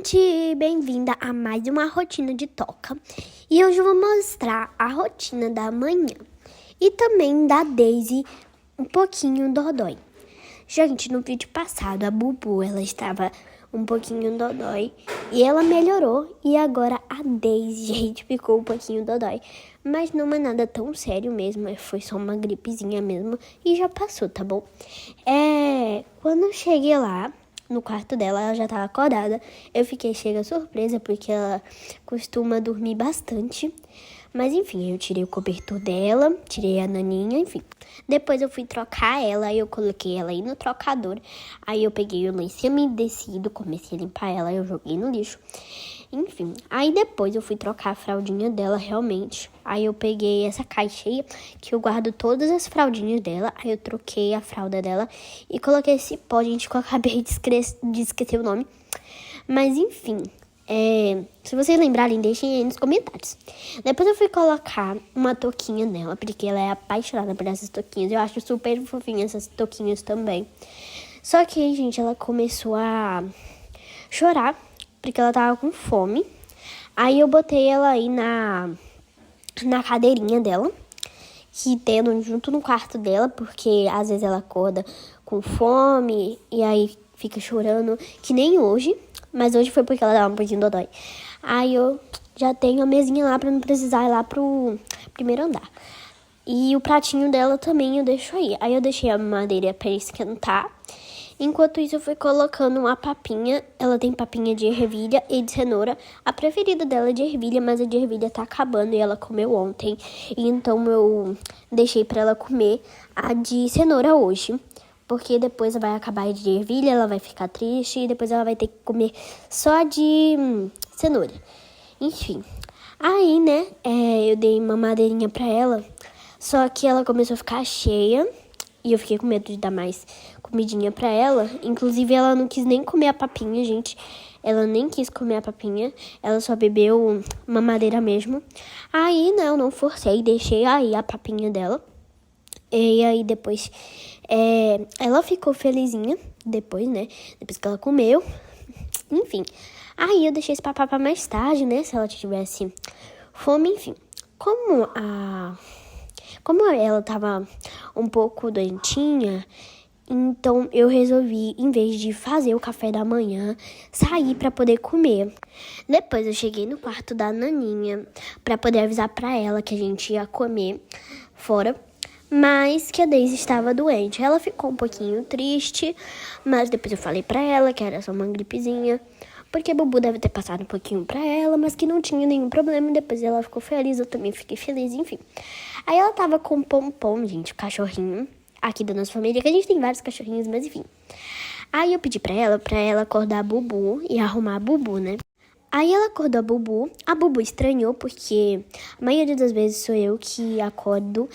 gente! Bem-vinda a mais uma rotina de toca. E hoje eu vou mostrar a rotina da manhã e também da Daisy um pouquinho dodói. Gente, no vídeo passado a Bubu, ela estava um pouquinho dodói e ela melhorou. E agora a Daisy, gente, ficou um pouquinho dodói. Mas não é nada tão sério mesmo, foi só uma gripezinha mesmo e já passou, tá bom? Quando eu cheguei lá no quarto dela, ela já estava acordada. Eu fiquei chega surpresa porque ela costuma dormir bastante. Mas enfim, eu tirei o cobertor dela, tirei a naninha, enfim. Depois eu fui trocar ela, aí eu coloquei ela aí no trocador. Aí eu peguei o lenço umedecido, comecei a limpar ela, eu joguei no lixo. Enfim, aí depois eu fui trocar a fraldinha dela realmente. Aí eu peguei essa caixa aí, que eu guardo todas as fraldinhas dela. Aí eu troquei a fralda dela e coloquei esse pó, gente, que eu acabei de esquecer o nome. Mas enfim, se vocês lembrarem, deixem aí nos comentários. Depois eu fui colocar uma touquinha nela, porque ela é apaixonada por essas touquinhas. Eu acho super fofinha essas touquinhas também. Só que, gente, ela começou a chorar, porque ela tava com fome. Aí eu botei ela aí na cadeirinha dela, que tem junto no quarto dela, porque às vezes ela acorda com fome e aí fica chorando, que nem hoje. Mas hoje foi porque ela dava um pouquinho dodói. Aí eu já tenho a mesinha lá pra não precisar ir lá pro primeiro andar. E o pratinho dela também eu deixo aí. Aí eu deixei a madeira pra esquentar. Enquanto isso, eu fui colocando uma papinha. Ela tem papinha de ervilha e de cenoura. A preferida dela é de ervilha, mas a de ervilha tá acabando e ela comeu ontem. E então eu deixei pra ela comer a de cenoura hoje. Porque depois vai acabar de ervilha, ela vai ficar triste e depois ela vai ter que comer só de cenoura. Enfim. Aí, né, eu dei uma madeirinha pra ela. Só que ela começou a ficar cheia. E eu fiquei com medo de dar mais comidinha pra ela. Inclusive, ela não quis nem comer a papinha, gente. Ela nem quis comer a papinha. Ela só bebeu uma madeira mesmo. Aí, né, eu não forcei. Deixei aí a papinha dela. E aí, depois, ela ficou felizinha. Depois, né, depois que ela comeu. Enfim. Aí, eu deixei esse papá pra mais tarde, né, se ela tivesse fome, enfim. Como ela tava um pouco doentinha, então eu resolvi, em vez de fazer o café da manhã, sair para poder comer. Depois eu cheguei no quarto da naninha para poder avisar para ela que a gente ia comer fora, mas que a Daisy estava doente. Ela ficou um pouquinho triste, mas depois eu falei para ela que era só uma gripezinha. Porque a Bubu deve ter passado um pouquinho pra ela, mas que não tinha nenhum problema. E depois ela ficou feliz, eu também fiquei feliz, enfim. Aí ela tava com o Pompom, gente, o cachorrinho aqui da nossa família, que a gente tem vários cachorrinhos, mas enfim. Aí eu pedi pra ela acordar a Bubu e arrumar a Bubu, né? Aí ela acordou a Bubu estranhou, porque a maioria das vezes sou eu que acordo,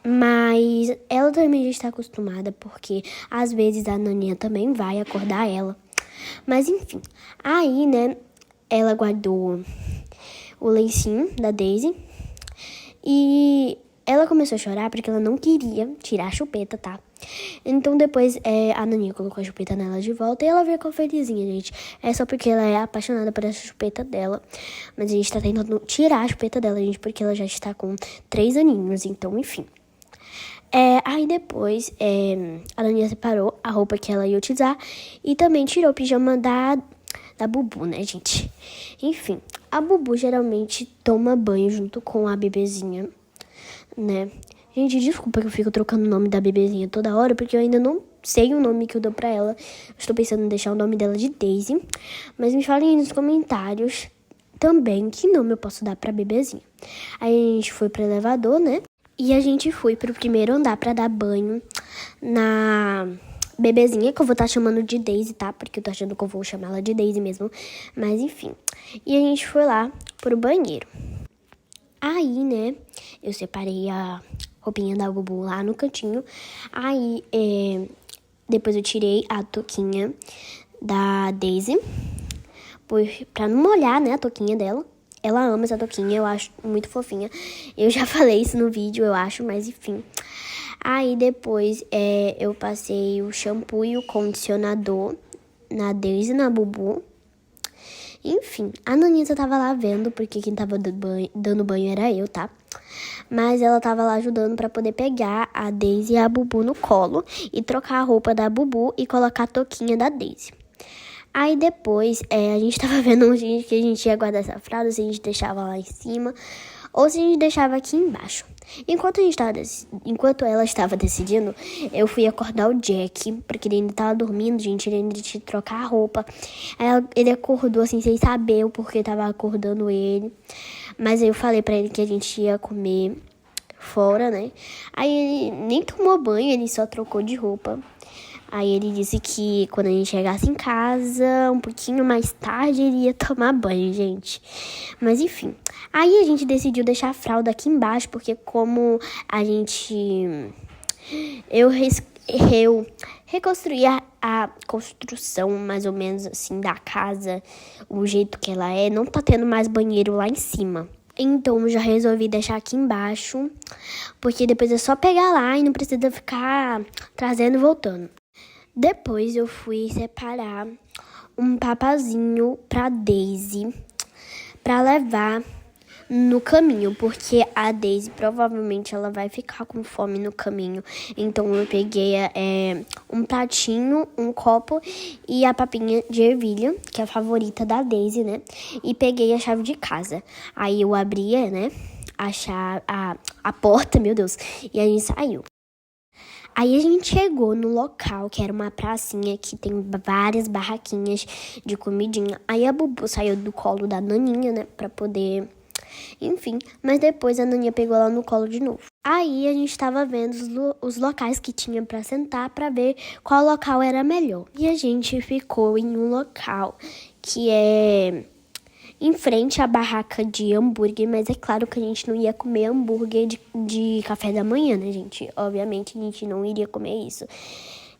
mas ela também já está acostumada, porque às vezes a naninha também vai acordar ela. Mas enfim, aí, né, ela guardou o lencinho da Daisy e ela começou a chorar porque ela não queria tirar a chupeta, tá? Então depois a Naninha colocou a chupeta nela de volta e ela ficou felizinha, gente. É só porque ela é apaixonada por essa chupeta dela. Mas a gente tá tentando tirar a chupeta dela, gente, porque ela já está com 3 aninhos, então enfim. Aí depois a Naninha separou a roupa que ela ia utilizar e também tirou o pijama da Bubu, né, gente? Enfim, a Bubu geralmente toma banho junto com a bebezinha, né? Gente, desculpa que eu fico trocando o nome da bebezinha toda hora, porque eu ainda não sei o nome que eu dou pra ela. Estou pensando em deixar o nome dela de Daisy, mas me falem aí nos comentários também que nome eu posso dar pra bebezinha. Aí a gente foi pro elevador, né? E a gente foi pro primeiro andar pra dar banho na bebezinha, que eu vou estar chamando de Daisy, tá? Porque eu tô achando que eu vou chamar ela de Daisy mesmo. Mas enfim. E a gente foi lá pro banheiro. Aí, né, eu separei a roupinha da Bubu lá no cantinho. Aí, depois eu tirei a touquinha da Daisy, pra não molhar, né, a touquinha dela. Ela ama essa touquinha, eu acho muito fofinha. Eu já falei isso no vídeo, eu acho, mas enfim. Aí depois eu passei o shampoo e o condicionador na Daisy e na Bubu. Enfim, a Nanita tava lá vendo, porque quem tava dando banho era eu, tá? Mas ela tava lá ajudando pra poder pegar a Daisy e a Bubu no colo e trocar a roupa da Bubu e colocar a touquinha da Daisy. Aí depois, a gente tava vendo onde que a gente ia guardar essa fralda, se a gente deixava lá em cima ou se a gente deixava aqui embaixo. Enquanto ela estava decidindo, eu fui acordar o Jack, porque ele ainda estava dormindo, gente, ele ainda tinha que trocar a roupa. Aí ele acordou assim, sem saber o porquê estava acordando ele. Mas aí eu falei pra ele que a gente ia comer fora, né? Aí ele nem tomou banho, ele só trocou de roupa. Aí ele disse que quando a gente chegasse em casa, um pouquinho mais tarde, ele ia tomar banho, gente. Mas enfim, aí a gente decidiu deixar a fralda aqui embaixo, porque como a gente... Eu reconstruí a construção, mais ou menos assim, da casa, o jeito que ela é, não tá tendo mais banheiro lá em cima. Então, eu já resolvi deixar aqui embaixo, porque depois é só pegar lá e não precisa ficar trazendo e voltando. Depois eu fui separar um papazinho pra Daisy pra levar no caminho, porque a Daisy provavelmente ela vai ficar com fome no caminho. Então eu peguei um pratinho, um copo e a papinha de ervilha, que é a favorita da Daisy, né? E peguei a chave de casa. Aí eu abria, né, a porta, meu Deus, e a gente saiu. Aí a gente chegou no local, que era uma pracinha que tem várias barraquinhas de comidinha. Aí a Bubu saiu do colo da Naninha, né, pra poder... Enfim, mas depois a Naninha pegou ela no colo de novo. Aí a gente tava vendo os locais que tinha pra sentar, pra ver qual local era melhor. E a gente ficou em um local que é... em frente à barraca de hambúrguer, mas é claro que a gente não ia comer hambúrguer de café da manhã, né, gente? Obviamente a gente não iria comer isso.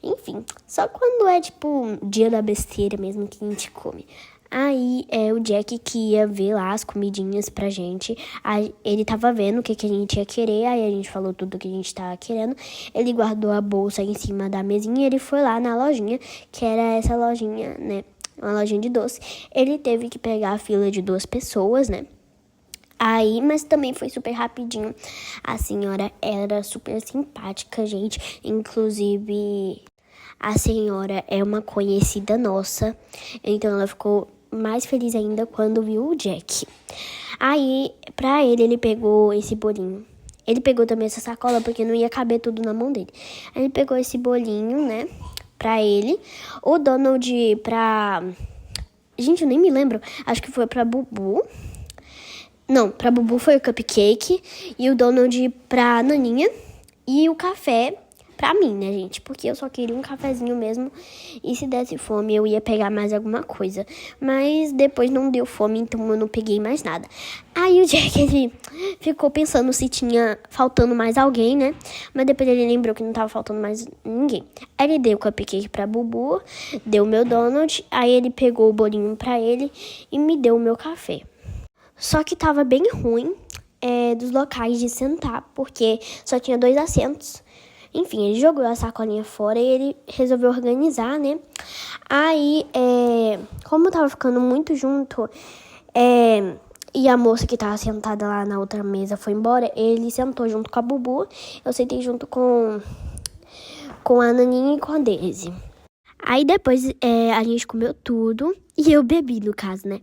Enfim, só quando é, tipo, dia da besteira mesmo que a gente come. Aí, o Jack que ia ver lá as comidinhas pra gente. Aí, ele tava vendo o que a gente ia querer, aí a gente falou tudo que a gente tava querendo. Ele guardou a bolsa em cima da mesinha e ele foi lá na lojinha, que era essa lojinha, né? Uma lojinha de doce. Ele teve que pegar a fila de 2 pessoas, né? Aí, mas também foi super rapidinho. A senhora era super simpática, gente. Inclusive, a senhora é uma conhecida nossa. Então, ela ficou mais feliz ainda quando viu o Jack. Aí, pra ele pegou esse bolinho. Ele pegou também essa sacola, porque não ia caber tudo na mão dele. Aí, ele pegou esse bolinho, né? Pra ele. O Donald pra... Gente, eu nem me lembro. Acho que foi pra Bubu. Não, pra Bubu foi o cupcake. E o Donald pra Naninha. E o café pra mim, né, gente? Porque eu só queria um cafezinho mesmo. E se desse fome, eu ia pegar mais alguma coisa. Mas depois não deu fome, então eu não peguei mais nada. Aí o Jack, ele ficou pensando se tinha faltando mais alguém, né? Mas depois ele lembrou que não tava faltando mais ninguém. Aí ele deu o cupcake pra Bubu, deu o meu Donald. Aí ele pegou o bolinho pra ele e me deu o meu café. Só que tava bem ruim dos locais de sentar, porque só tinha 2 assentos. Enfim, ele jogou a sacolinha fora e ele resolveu organizar, né? Aí, como tava ficando muito junto, e a moça que tava sentada lá na outra mesa foi embora, ele sentou junto com a Bubu, eu sentei junto com a Naninha e com a Daisy. Aí depois a gente comeu tudo e eu bebi, no caso, né?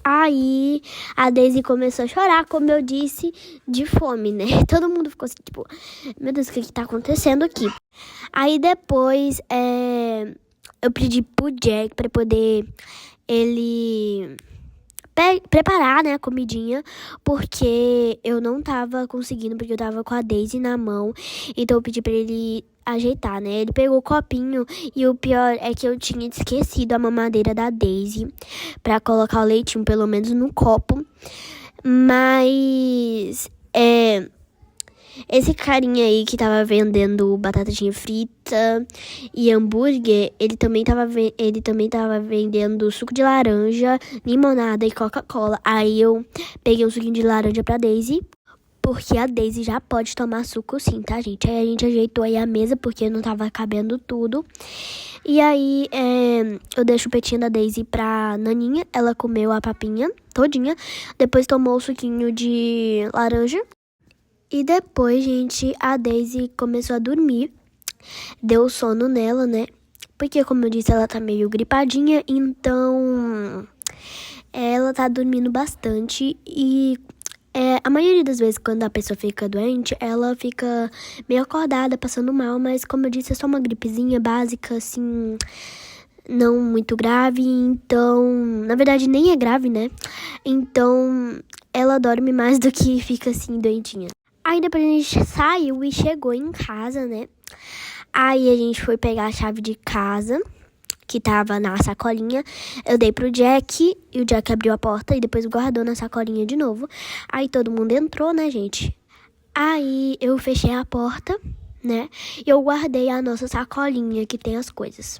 Aí a Daisy começou a chorar, como eu disse, de fome, né? Todo mundo ficou assim, tipo, meu Deus, o que tá acontecendo aqui? Aí depois eu pedi pro Jack pra poder ele preparar, né, a comidinha, porque eu não tava conseguindo, porque eu tava com a Daisy na mão, então eu pedi pra ele ajeitar, né? Ele pegou o copinho e o pior é que eu tinha esquecido a mamadeira da Daisy pra colocar o leitinho pelo menos no copo, mas esse carinha aí que tava vendendo batatinha frita e hambúrguer, ele também tava vendendo suco de laranja, limonada e Coca-Cola. Aí eu peguei um suquinho de laranja pra Daisy, porque a Daisy já pode tomar suco sim, tá, gente? Aí a gente ajeitou aí a mesa, porque não tava cabendo tudo. E aí, eu dei a chupetinha da Daisy pra Naninha, ela comeu a papinha todinha, depois tomou o suquinho de laranja. E depois, gente, a Daisy começou a dormir, deu sono nela, né? Porque, como eu disse, ela tá meio gripadinha, então ela tá dormindo bastante e a maioria das vezes, quando a pessoa fica doente, ela fica meio acordada, passando mal, mas como eu disse, é só uma gripezinha básica, assim, não muito grave, então, na verdade, nem é grave, né? Então, ela dorme mais do que fica, assim, doentinha. Aí depois a gente saiu e chegou em casa, né? Aí a gente foi pegar a chave de casa, que tava na sacolinha. Eu dei pro Jack e o Jack abriu a porta e depois guardou na sacolinha de novo. Aí todo mundo entrou, né, gente? Aí eu fechei a porta, né? E eu guardei a nossa sacolinha que tem as coisas.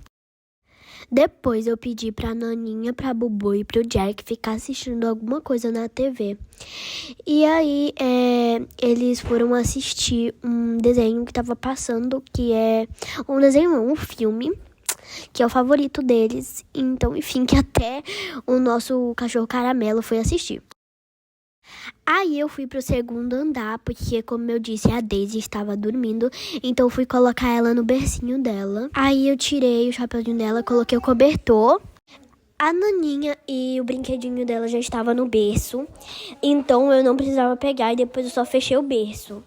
Depois eu pedi pra Naninha, pra Bubu e pro Jack ficar assistindo alguma coisa na TV. E aí, eles foram assistir um desenho que tava passando, que é um desenho, não, um filme, que é o favorito deles. Então, enfim, que até o nosso cachorro caramelo foi assistir. Aí eu fui pro segundo andar, porque, como eu disse, a Daisy estava dormindo, então eu fui colocar ela no bercinho dela. Aí eu tirei o chapeuzinho dela, coloquei o cobertor. A Naninha e o brinquedinho dela já estava no berço, então eu não precisava pegar e depois eu só fechei o berço.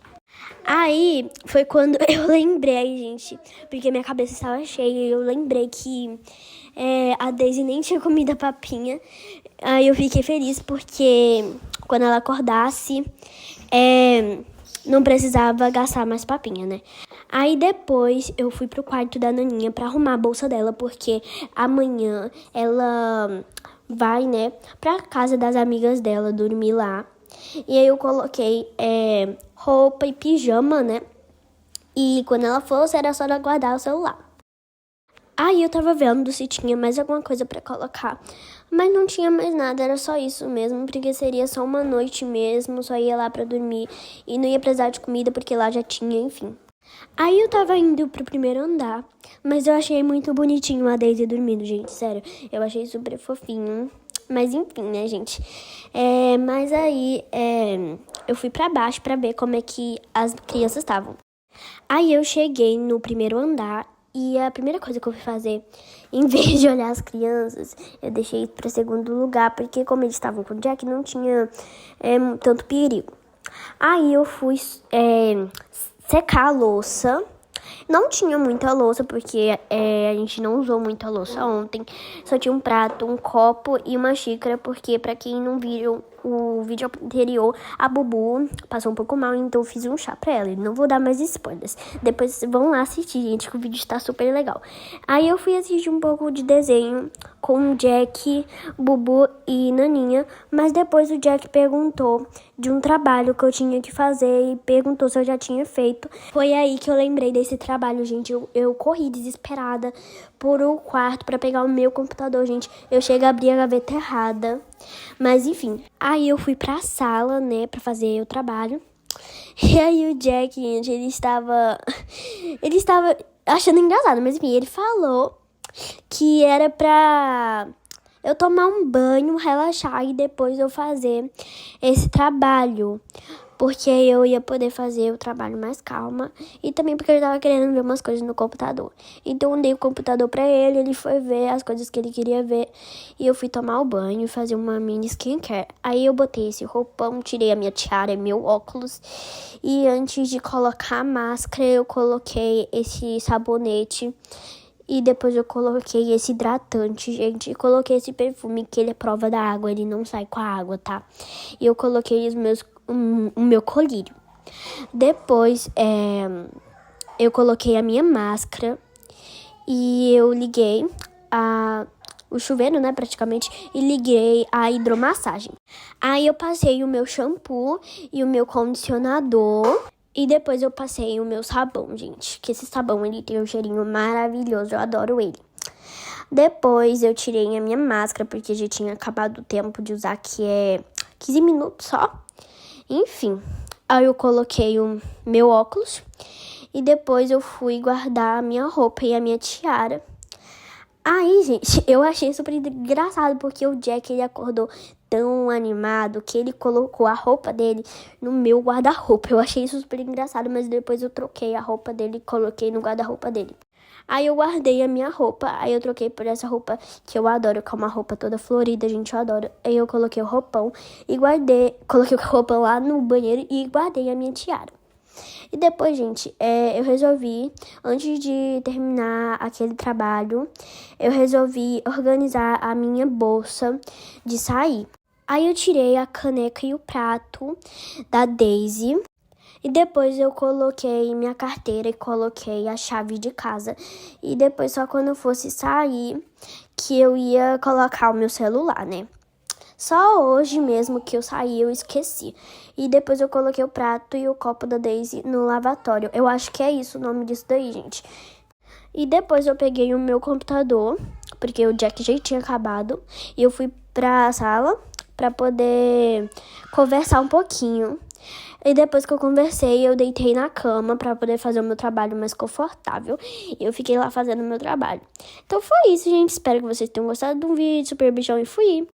Aí foi quando eu lembrei, gente, porque minha cabeça estava cheia e eu lembrei que a Daisy nem tinha comido a papinha. Aí eu fiquei feliz porque quando ela acordasse, não precisava gastar mais papinha, né? Aí depois eu fui pro quarto da Naninha pra arrumar a bolsa dela, porque amanhã ela vai, né, pra casa das amigas dela dormir lá. E aí eu coloquei roupa e pijama, né? E quando ela fosse, era só ela guardar o celular. Aí eu tava vendo se tinha mais alguma coisa pra colocar, mas não tinha mais nada, era só isso mesmo, porque seria só uma noite mesmo, só ia lá pra dormir e não ia precisar de comida porque lá já tinha, enfim. Aí eu tava indo pro primeiro andar, mas eu achei muito bonitinho a Daisy dormindo, gente, sério, eu achei super fofinho. Mas enfim, né, gente? Mas aí eu fui pra baixo pra ver como é que as crianças estavam. Aí eu cheguei no primeiro andar e a primeira coisa que eu fui fazer, em vez de olhar as crianças, eu deixei para segundo lugar, porque como eles estavam com o Jack, não tinha tanto perigo. Aí eu fui secar a louça. Não tinha muita louça, porque a gente não usou muita louça ontem. Só tinha um prato, um copo e uma xícara, porque pra quem não viu o vídeo anterior, a Bubu passou um pouco mal, então eu fiz um chá pra ela. Não vou dar mais spoilers. Depois vão lá assistir, gente, que o vídeo está super legal. Aí eu fui assistir um pouco de desenho com o Jack, Bubu e Naninha, mas depois o Jack perguntou de um trabalho que eu tinha que fazer e perguntou se eu já tinha feito. Foi aí que eu lembrei desse trabalho, gente. Eu corri desesperada por o quarto pra pegar o meu computador, gente. Eu cheguei a abrir a gaveta errada. Mas enfim, aí eu fui pra sala, né, pra fazer o trabalho. E aí o Jack, gente, ele estava achando engraçado, mas enfim, ele falou que era pra eu tomar um banho, relaxar e depois eu fazer esse trabalho. Porque eu ia poder fazer o trabalho mais calma. E também porque eu tava querendo ver umas coisas no computador. Então eu dei o computador pra ele, ele foi ver as coisas que ele queria ver. E eu fui tomar o banho e fazer uma mini skincare. Aí eu botei esse roupão, tirei a minha tiara e meu óculos. E antes de colocar a máscara, eu coloquei esse sabonete. E depois eu coloquei esse hidratante, gente. E coloquei esse perfume, que ele é prova da água, ele não sai com a água, tá? E eu coloquei o meu colírio. Depois, eu coloquei a minha máscara. E eu liguei o chuveiro, né, praticamente. E liguei a hidromassagem. Aí eu passei o meu shampoo e o meu condicionador. E depois eu passei o meu sabão, gente. Que esse sabão, ele tem um cheirinho maravilhoso. Eu adoro ele. Depois eu tirei a minha máscara, porque já tinha acabado o tempo de usar, que é 15 minutos só. Enfim. Aí eu coloquei o meu óculos e depois eu fui guardar a minha roupa e a minha tiara. Aí, gente, eu achei super engraçado porque o Jack, ele acordou tão animado que ele colocou a roupa dele no meu guarda-roupa. Eu achei isso super engraçado, mas depois eu troquei a roupa dele e coloquei no guarda-roupa dele. Aí eu guardei a minha roupa, aí eu troquei por essa roupa que eu adoro, que é uma roupa toda florida, gente, eu adoro. Aí eu coloquei o roupão e coloquei o roupão lá no banheiro e guardei a minha tiara. E depois, gente, eu resolvi, antes de terminar aquele trabalho, eu resolvi organizar a minha bolsa de sair. Aí eu tirei a caneca e o prato da Daisy. E depois eu coloquei minha carteira e coloquei a chave de casa. E depois, só quando eu fosse sair, que eu ia colocar o meu celular, né? Só hoje mesmo que eu saí, eu esqueci. E depois eu coloquei o prato e o copo da Daisy no lavatório. Eu acho que é isso o nome disso daí, gente. E depois eu peguei o meu computador, porque o Jack já tinha acabado. E eu fui pra sala pra poder conversar um pouquinho. E depois que eu conversei, eu deitei na cama pra poder fazer o meu trabalho mais confortável. E eu fiquei lá fazendo o meu trabalho. Então foi isso, gente. Espero que vocês tenham gostado do vídeo. Super beijão e fui!